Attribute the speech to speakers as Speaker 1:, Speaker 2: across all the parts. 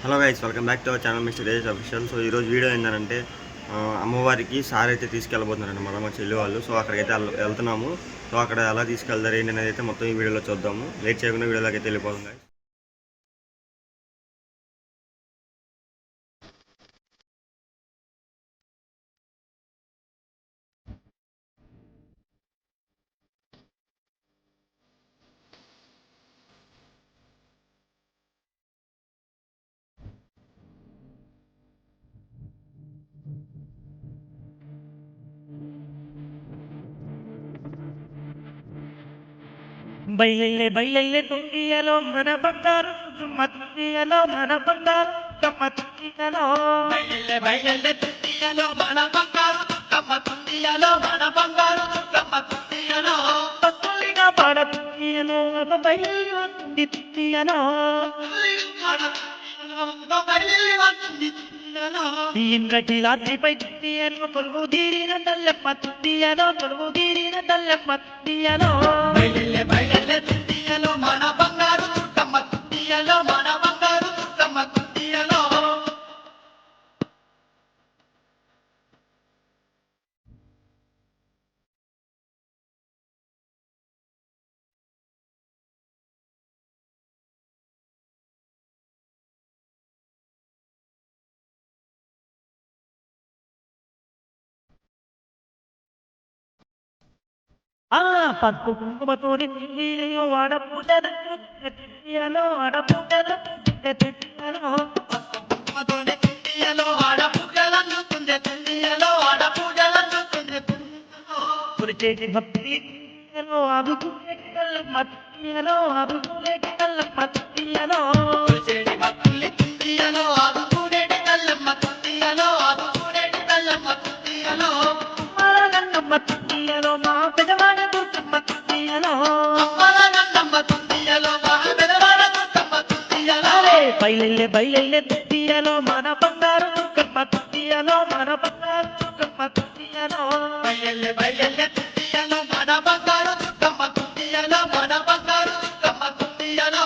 Speaker 1: Hello guys, welcome back to our channel mister Tejas official. So ఈరోజు video ఏంటంటే అమ్మవారికి సారి అయితే తీసుకెళ్ళబోతున్నారండి మా చెల్లి వాళ్ళు. సో అక్కడికైతే వెళ్తున్నాము. సో అక్కడ ఎలా తీసుకెళ్తారు ఏంటి అనేది అయితే మొత్తం ఈ వీడియోలో చూద్దాము. లేట్ చేయకుండా వీడియోలోకి అయితే వెళ్ళిపోదాం గైస్.
Speaker 2: బయలెల్లే బయలెల్లే తుంగియలో మన బంగారు తుమ్మతుంగియలో మన బంగారు కమ్మతుంగియలో
Speaker 3: బయలెల్లే బయలెల్లే తుంగియలో మన బంగారు కమ్మతుంగియలో మన బంగారు కమ్మతుంగియలో
Speaker 2: పత్తులిగా పాడతుంగియలో బయలు వస్తుంది తుంగియలో
Speaker 3: బయలు వస్తుంది తుంగియలో
Speaker 2: ఇంద్రకి రాత్రిపై తుంగియలో కొలువు తీరిన తల్లెమ్మ తుంగియలో కొలువు తీరిన తల్లెమ్మ తుంగియలో
Speaker 3: బయలెల్లే బయలెల్లే తుంగియలో మన బంగారు కమ్మతుంగియలో మన బంగారు కమ్మతుంగియలో
Speaker 2: పసుపు కుంకుమతోని తుంగియలో ఆడపూజలు తుంగియలో ఆడపూజలు తుంగియలో
Speaker 3: మధుని తుంగియలో ఆడపూజలను తుందె తుంగియలో ఆడపూజలను తుందె తుంగియలో
Speaker 2: పురిచేటి భక్తి అదుకునే మత్తియలో అదుకునే మత్తియలో
Speaker 3: చెడి మక్కుల్ని తుంగియలో ఆదుకునేటి తల్లమ్మ తుంగియలో ఆదుకునేటి తల్లమ్మ తుంగియలో
Speaker 2: మానన్న మత్తియలో మా పెదవాడ దుర్గమ్మ తుయ్యలో
Speaker 3: అమ్మలనమ్మ తుంగియలో మహాబెదవాడ దుర్గమ్మ తుంగియలో
Speaker 2: బయలెల్లే బయలెల్లే తుయ్యలో మన బంగారు దుర్గమ్మ తుయ్యలో మన బంగారు దుర్గమ్మ తుయ్యలో
Speaker 3: బయలెల్లె బయలెల్లె తుంగియలో మన బంగారు దుర్గమ్మ తుంగియలో మన బంగారు దుర్గమ్మ తుంగియలో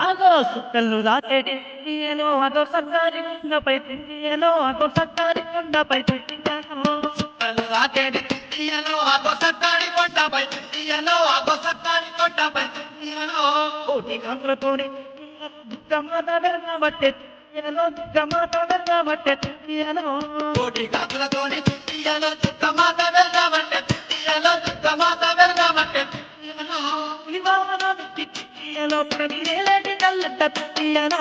Speaker 2: అదో సుక్కలు దాటేటి తుయ్యలో అదో సర్కారి కొండపై తుయ్యలో అదో సర్కారి కొండపై తుయ్యలో
Speaker 3: రాకేడి తుంగియలో ఆగొసత్తాడి కొండపై తుంగియలో ఆగొసత్తాడి కొండపై తుంగియలో
Speaker 2: కోటి కండ్లతోని దుర్గమాత వెళ్లబట్టే తుయ్యలో దుర్గమాత వెళ్లబట్టే తుయ్యలో
Speaker 3: కోటి కాకులతోని తుంగియలో దుర్గమాత వెళ్దామంటే తుంగియలో దుర్గమాత వెళ్దామంటే తుంగియలో
Speaker 2: తుయ్యలో ప్రతి వేలేటి కళ్ళట తుయ్యలో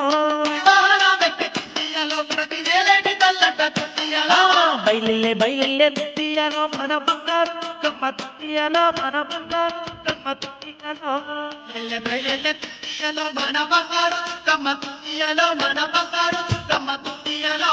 Speaker 3: వాహనం పెట్టి తుంగియలో ప్రతి వేలేటి తల్లట తుంగియలో
Speaker 2: బయలెల్లే బయలెల్లే తుయ్యలో మన బంగారు దుర్గమ్మ తుయ్యలో మన బంగారు దుర్గమ్మ తుయ్యలో
Speaker 3: ఎల్లె బయలెల్లె తుంగియలో మన బంగారు దుర్గమ్మ తుంగియలో మన బంగారు దుర్గమ్మ తుంగియలో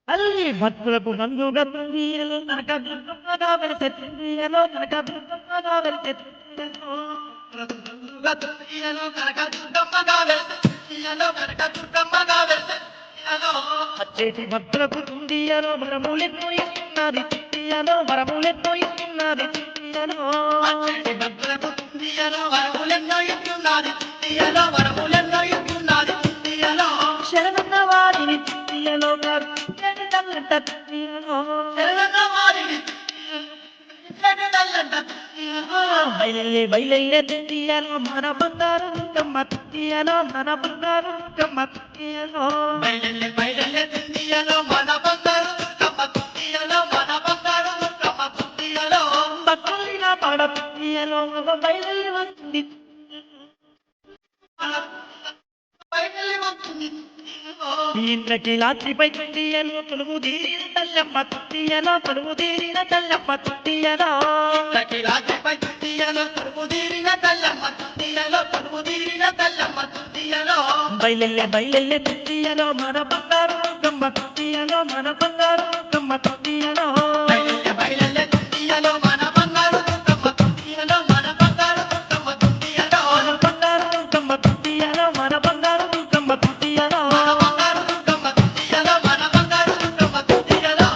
Speaker 2: అల్లి భక్తులకు నందుగా తుయ్యలో నరక దుర్గమ్మగా వెళితే తుయ్యలో నరక దుర్గమ్మగా వెళితే తుయ్యలో
Speaker 3: తుంగియలో కనక దుర్గమ్మగా వెళ్తే తుంగియలో కనక దుర్గమ్మగా వెళ్తే తుంగియలో
Speaker 2: అచ్చేటి భక్తులకు తుండియలో వరములెన్నో ఇస్తున్నది తుండియలో వరములెన్నో ఇస్తున్నది తుండియలో
Speaker 3: అచ్చటి భక్తులకు తుంగియలో వరములెన్నో ఇస్తున్నది తుంగియలో వరములెన్నో ఇస్తున్నది తుంగియలో
Speaker 2: శరణన్న వారిని తుండియలో గారు తల్లంట తుండియలో
Speaker 3: తెలంగాణ వారిని ఇచ్చటి తల్లంట తుంగియలో
Speaker 2: బయలెల్లే బయలెల్లే తుండియలో మన బంగారు దుర్గమ్మ తుండియలో మన బంగారు దుర్గమ్మ తుండియలో
Speaker 3: బయలెల్లె బయలెల్లె తుంగియలో మన బంగారు దుర్గమ్మ తుంగియలో మన బంగారు దుర్గమ్మ తుంగియలో
Speaker 2: భక్తులిగా పాడ తుండియలో బయలెల్లి వస్తుంది
Speaker 3: బయలెల్లి వస్తుంది
Speaker 2: ఇంద్రకి రాత్రిపై తుండియలో తొలుగు తీరిన తల్లమ్మ తుండియలో తొలుగు తీరిన తల్లమ్మ తుండియలో
Speaker 3: రాజపై తుండియలో తలుపు తీరిన తల్లమ్మ తుండియలో తలుపు తీరిన తల్లమ్మ తుండియలో
Speaker 2: బయలెల్లె బయలెల్లె తుండియలో మన బంగారు గమ్మ తుండియలో మన బంగారు గమ్మ తుండియలో
Speaker 3: బయలెల్లె బయలెల్లె తుండియలో మన బంగారు దుర్గమ్మ తుండియలో మన బంగారు దుర్గమ్మ తుండియలో
Speaker 2: మన బంగారు గమ్మ తుండియలో మన బంగారు గమ్మ తుండియలో
Speaker 3: మన బంగారు దుర్గమ్మ తుండియలో మన బంగారు దుర్గమ్మ తుండియలో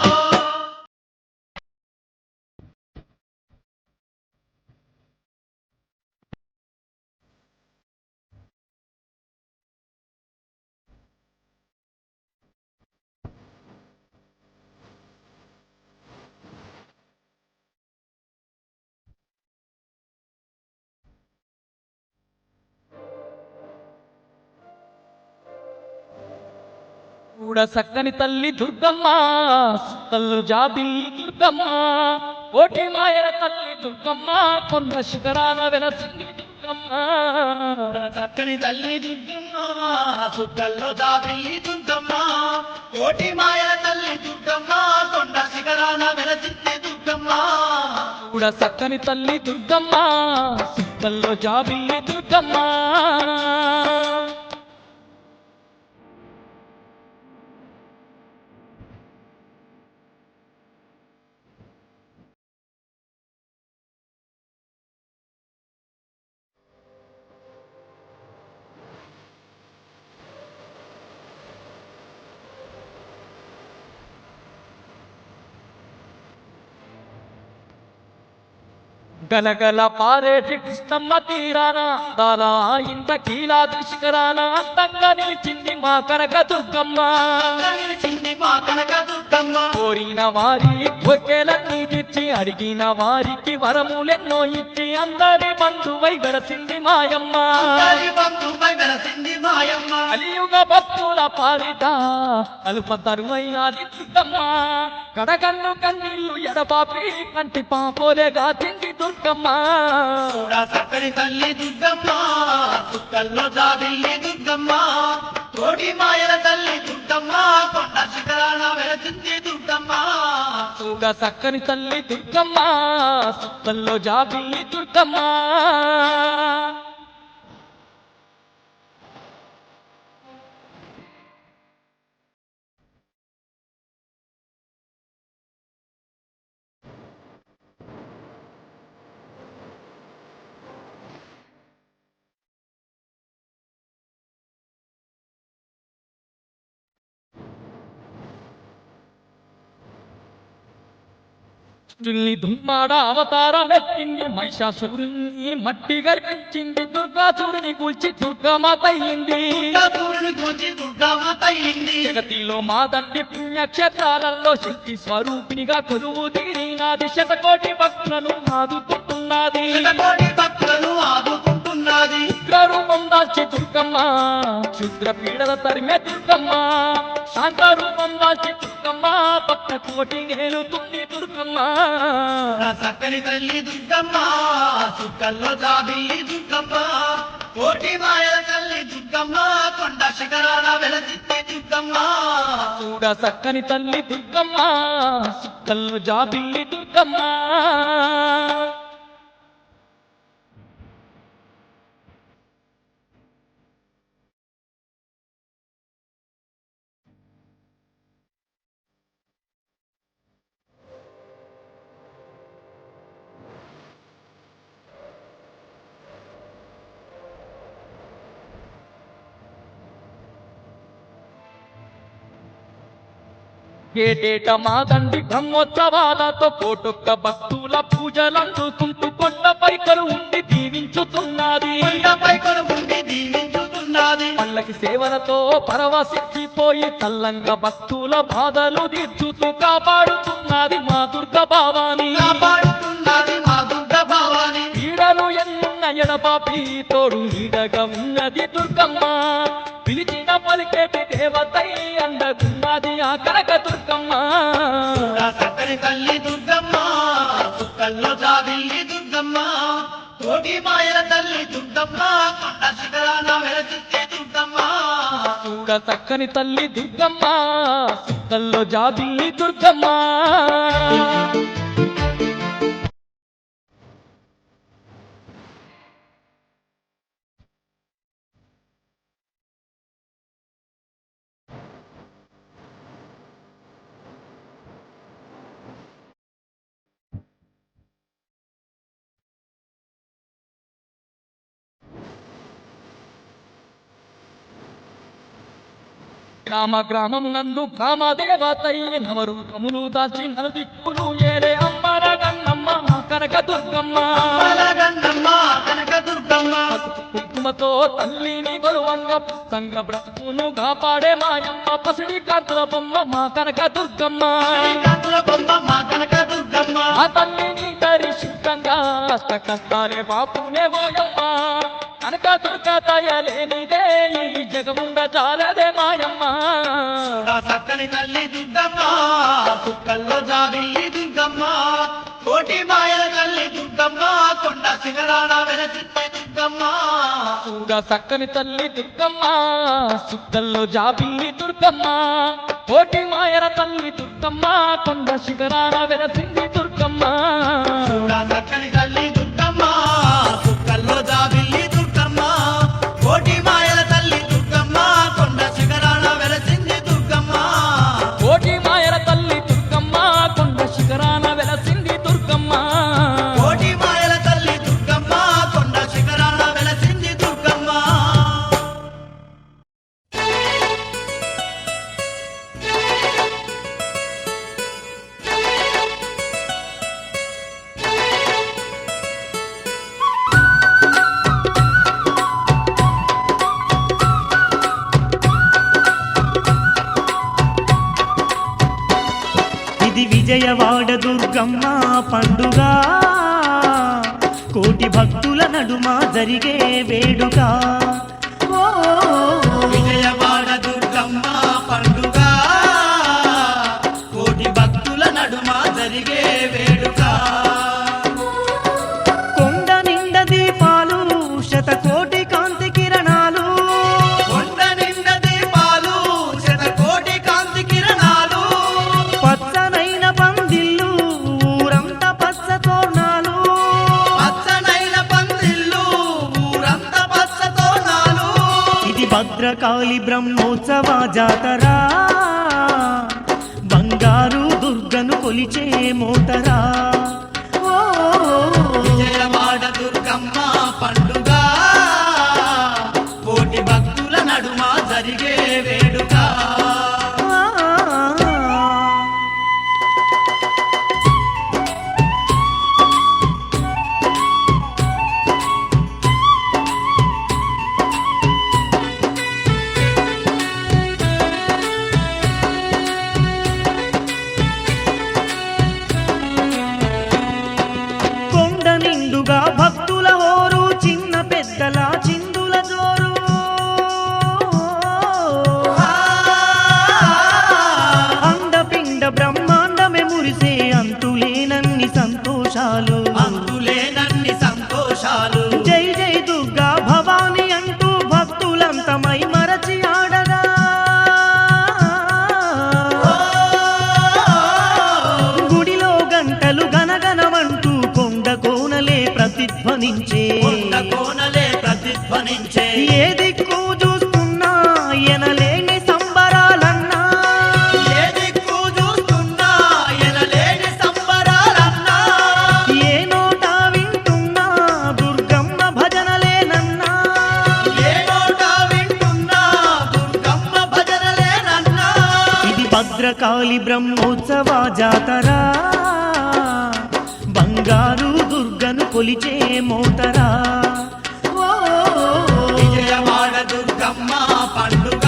Speaker 4: కూడా సక్కని తల్లి దుర్గమ్మ తల్లు జాబిల్లి దుర్గమ్మ కోటి మాయల తల్లి దుర్గమ్మ కొండ శిఖరాన వెలసింది దుర్గమ్మ
Speaker 3: చక్కని తల్లి దుర్గమ్మ సుక్కల్లో దాబిల్లి దుర్గమ్మ కోటి మాయల తల్లి దుర్గమ్మ కొండ శిఖరాన వెలసింది దుర్గమ్మ
Speaker 4: కూడా సక్కని తల్లి దుర్గమ్మ సుక్కల్లో జాబిల్లి దుర్గమ్మ గలగల పారేటి కృష్ణమ్మ తీరాన దాలా ఇంత కీలాది శిఖరాన అంతంగా నిలిచింది మా కనక దుర్గమ్మ
Speaker 3: నిలిచింది మా కనక దుర్గమ్మ
Speaker 4: కోరిన వారి ఒకేలన్నీ తెచ్చి అడిగిన వారికి వరములెన్నో ఇచ్చి అందరి బంధువై వెలసింది మాయమ్మ
Speaker 3: హరి బంధువై వెలసింది మాయమ్మ
Speaker 4: కలియుగ భక్తుల పాలిట అల్ప తరువైనది దుర్గమ్మ కడకన్ను కన్నీళ్లు ఎడపాపి కంటి పాపోలేగా తిండి దుర్గమ్మ
Speaker 3: కూడా చక్కని తల్లి దుర్గమ్మ సుక్కల్లో జాబిల్లి దుర్గమ్మ కోటి మాయల తల్లి దుర్గమ్మ కొండ శిఖరాన వెలసింది దుర్గమ్మ
Speaker 4: చూడ చక్కని తల్లి దుర్గమ్మ సుత్తల్లో జాబిల్లి దుర్గమ్మ దుల్లి దుమ్మాడ అవతారం ఎత్తింది మహిషాసురుని మట్టి గర్పించింది దుర్గాసురుని కూల్చి దుర్గమాత అయింది
Speaker 3: దుర్గాసురుని గురించి దుర్గమాత అయింది
Speaker 4: జగతిలో మా తండ్రి పుణ్యక్షేత్రాలలో శక్తి స్వరూపినిగా కొలువు తీరినాది శతకోటి భక్తులను ఆదుకుంటున్నది
Speaker 3: కోటి భక్తులను ఆదుకుంటున్నది
Speaker 4: ఉగ్రరూపం దాల్చి దుర్గమ్మ క్షుద్ర పీడల తరిమే దుర్గమ్మ శాంత రూపం దాల్చి దుర్గమ్మ భక్త కోటి నేలుతుంది దుర్గమ్మ
Speaker 3: నా చక్కని తల్లి దుర్గమ్మ సుక్కల్లో జాబిల్లి దుర్గమ్మ కోటి మాయల తల్లి దుర్గమ్మ కొండ శిఖరాన వెలసింది దుర్గమ్మ
Speaker 4: చూడ చక్కని తల్లి దుర్గమ్మ సుక్కల్లో జాబిల్లి దుర్గమ్మ ఏటేట మా తండ్రి బ్రహ్మోత్సవాలతో కోటొక్క భక్తుల పూజలందుకుంటూ కొండపై ఉండి దీవించుతున్నది
Speaker 3: కొండపై కొలువుండి దీవించుతున్నది
Speaker 4: పల్లకి సేవలతో పరవశించిపోయి తల్లంగా భక్తుల బాధలు తీర్చుతూ కాపాడుతున్నది మా దుర్గ భావాని
Speaker 3: కాపాడుతున్నది మా దుర్గ భవాని
Speaker 4: ఈడను ఎన్న ఎడపాపి తోడు ఈడగా ఉన్నది దుర్గమ్మ పిలిచిన పలికేటి దేవతై అండగున్నది ఆ కనక దుర్గమ్మ
Speaker 3: నా చక్కని తల్లి దుర్గమ్మ సుక్కల్లో జాబిల్లి దుర్గమ్మ కోటి మాయల తల్లి దుర్గమ్మ కొండ శిఖరాన వెలసింది దుర్గమ్మ
Speaker 4: దుర్గ చక్కని తల్లి దుర్గమ్మ సుక్కల్లో జాబిల్లి దుర్గమ్మ గ్రామం నందు గ్రామదేవతయ్య నవరూపములు దాచి నలుదిక్కులు ఏరే అమ్మ రగన్నమ్మ కనక దుర్గమ్మ కుంకుమతో తల్లిని గొలువంగ సంగ బ్రతుకును కాపాడే మాయమ్మ పసిడి కాంతుల బొమ్మ మా కనక దుర్గమ్మ ఆ తల్లిని దర్శించంగా అష్ట కష్టాలే బాపునే పోయమ్మ కనక దుర్గ దయలేనిదే ఈ జగముండ చాలదే మాయమ్మ
Speaker 3: చక్కని తల్లి దుర్గమ్మ కుక్కల్లో జాబిల్లి దుర్గమ్మ కోటి మాయల తల్లి దుర్గమ్మ కొండ శిఖరాన వెలసిద్దే దుర్గమ్మ
Speaker 4: చక్కని తల్లి దుర్గమ్మ సుద్దల్లో జాబిల్లి దుర్గమ్మ కోటి మాయల తల్లి దుర్గమ్మ కొండ శిఖరాన వెలసింది దుర్గమ్మ
Speaker 3: చక్కని తల్లి దుర్గమ్మ కుక్కల్లో జాబిల్లి దుర్గమ్మ కోటి మాయల తల్లి దుర్గమ్మ కొండ శిఖరాన వెలసింది దుర్గమ్మ
Speaker 4: కోటి మాయల తల్లి దుర్గమ్మ కొండ శిఖరాన వెలసింది దుర్గమ్మ
Speaker 3: కోటి మాయల తల్లి దుర్గమ్మ కొండ శిఖరాన వెలసింది దుర్గమ్మ
Speaker 2: ఇది విజయవాడ దుర్గమ్మ పండుగ కోటి భక్తుల నడుమ జరిగే వేడుక ఓ
Speaker 3: విజయవాడ దుర్గమ్మ పండుగ కోటి భక్తుల నడుమ జరిగే వేడుక
Speaker 2: కొండ నిండ దీపాలు శతకోటి కాంతి కిరణాలు
Speaker 3: కొండ నిండ దీపాలు శతకోటి కాంతి కిరణాలు
Speaker 2: పచ్చనైన పందిళ్ళు ఊరంతా పచ్చ తోరణాలు
Speaker 3: పచ్చనైన పందిళ్ళు ఊరంతా పచ్చ తోరణాలు
Speaker 2: ఇది భద్రకాళి బ్రహ్మోత్సవ జాతర బంగారు దుర్గను కొలిచే మోతరా ఓ
Speaker 3: విజయవాడ దుర్గమ్మ పండుగ కోటి భక్తుల నడుమ జరిగే వేడుక
Speaker 2: కొండ నిండుగా భక్తుల హోరు చిన్న పెద్దల చిందుల జోరు అండపిండ బ్రహ్మాండమే మురిసే అంతులేనన్ని సంతోషాలు
Speaker 3: అందులేనన్ని సంతోషాలు
Speaker 2: జై జై దుర్గా భవాని అంటూ భక్తులంతమై మరచి ఆడగా గుడిలో గంటలు గనగనమంటూ కొండ కోనలే ప్రతిధ్వనించే
Speaker 3: కొండ కోనలే ప్రతిధ్వనించే
Speaker 2: ఏ దిక్కు చూస్తున్నా ఎనలేని సంబరాలన్నా
Speaker 3: ఏ దిక్కు చూస్తున్నా ఎనలేని సంబరాలన్నా
Speaker 2: ఏ నోట వింటున్నా దుర్గమ్మ భజనలేనన్నా
Speaker 3: ఏ నోట వింటున్నా దుర్గమ్మ భజనలేనన్నా
Speaker 2: ఇది భద్రకాళి బ్రహ్మోత్సవ జాతర బంగారు దుర్గను కొలిచే మోతరా ఓ
Speaker 3: విజయవాడ దుర్గమ్మ పండుగ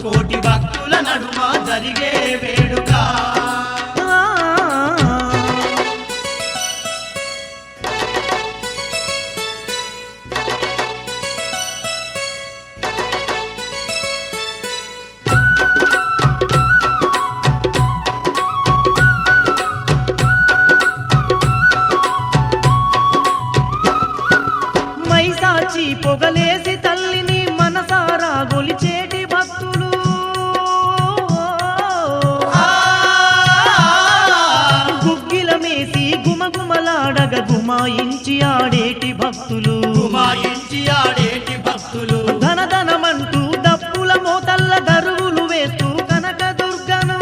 Speaker 3: కోటి భక్తుల నడుమ జరిగే వేడుక
Speaker 2: మైసాచి పొగలేసి తల్లిని మనసారా గుమాయించి ఆడేటి భక్తులు
Speaker 3: గుమాయించి ఆడేటి భక్తులు
Speaker 2: ధనధనమంటూ దప్పుల మోతల్ల దరువులు వేస్తూ కనకదుర్గను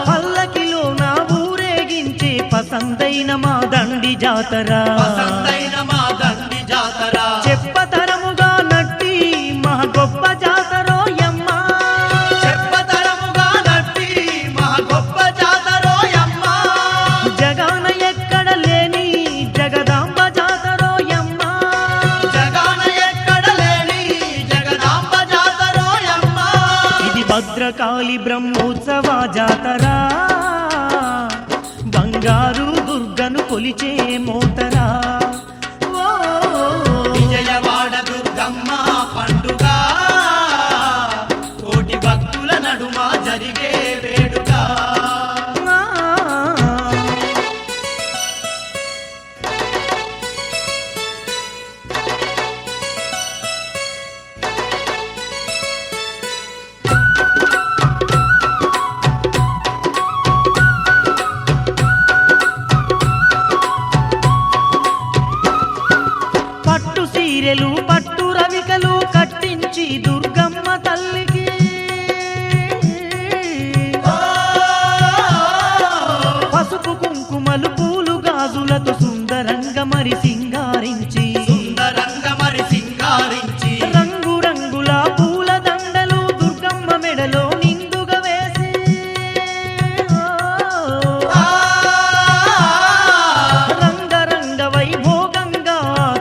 Speaker 2: పల్లకిలో నా ఊరేగించే పసందైన మా దండి జాతర
Speaker 3: పసందైన మా దండి జాతర
Speaker 2: చెప్పతరముగా నట్టి మా గొప్ప జాతరో యమ్మ
Speaker 3: చెప్పతరముగా నట్టి మా గొప్ప జాతరోయమ్మ
Speaker 2: జగాన ఎక్కడ లేని జగదాంబ జాతరో యమ్మ
Speaker 3: జగాన ఎక్కడ లేని జగదాంబ జాతరోయమ్మ
Speaker 2: ఇది భద్రకాళి బ్రహ్మోత్సవ జాతర బంగారు దుర్గను కొలిచే మోతరా ఓ
Speaker 3: విజయవాడ దుర్గమ్మ పండుగ కోటి భక్తుల నడుమ జరిగే వేడుక
Speaker 2: పట్టు సీరెలు పట్టు రవికలు కట్టించి దుర్గమ్మ తల్లికి పసుపు కుంకుమలు పూలు గాజులతో సుందరంగా మరి సింగారించి
Speaker 3: సుందరంగ మరి సింగారించి
Speaker 2: రంగు రంగుల పూల దండలు దుర్గమ్మ మెడలో నిండుగా వేసి రంగరంగ వైభోగంగా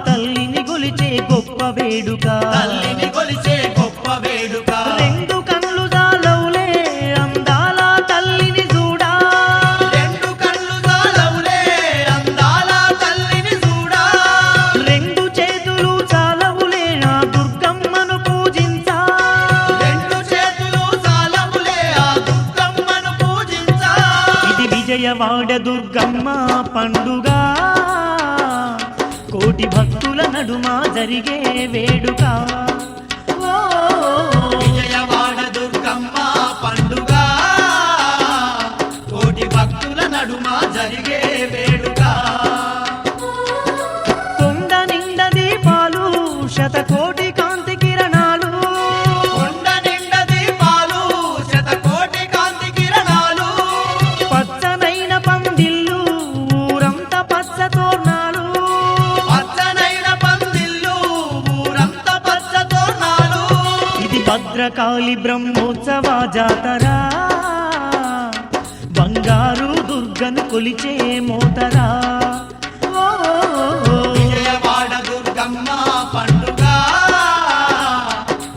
Speaker 2: తల్లిని గొలిచే గొప్ప వేడుక
Speaker 3: తల్లిని కొలిచే గొప్ప వేడుక
Speaker 2: రెండు కళ్ళు జాలవులే అందాల తల్లిని చూడా
Speaker 3: రెండు కళ్ళు జాలవులే అందాల తల్లిని చూడా
Speaker 2: రెండు చేతులు చాలవులే నా దుర్గమ్మను పూజించా
Speaker 3: రెండు చేతులు జాలవులే ఆ దుర్గమ్మను పూజించా
Speaker 2: ఇది విజయవాడ దుర్గమ్మ పండుగ కోటి భక్తుల నడుమ జరిగే వేడుక ఓ
Speaker 3: విజయవాడ దుర్గమ్మ పండుగ కోటి భక్తుల నడుమ జరిగే వేడుక
Speaker 2: కొండ నిండా దీపాలు శతకోటి కాంతి కిరణాలు
Speaker 3: కొండ నిండా దీపాలు శతకోటి కాంతి కిరణాలు
Speaker 2: పచ్చనైన పందిళ్ళు ఊరంతా పచ్చ తోరణాలు
Speaker 3: పచ్చనైన పందిళ్ళు ఊరంతా పచ్చ తోరణాలు
Speaker 2: ఇది భద్రకాళి బ్రహ్మోత్సవ జాతర బంగారు దుర్గను కొలిచే మోతరా ఓ
Speaker 3: విజయవాడ దుర్గమ్మ పండుగ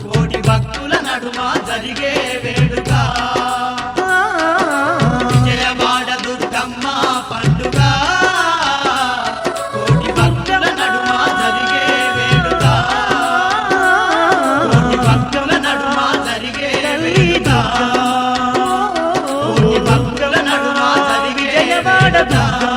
Speaker 3: కోటి భక్తుల నడుమ జరిగే వేడుక విజయవాడ దుర్గమ్మ పండుగ కోటి భక్తుల నడుమ జరిగే వేడుక కోటి భక్తుల నడుమ జరిగే వేడుక కోటి భక్తుల నడుమ జరిగే
Speaker 2: విజయవాడ
Speaker 3: వేడుక
Speaker 2: దుర్గా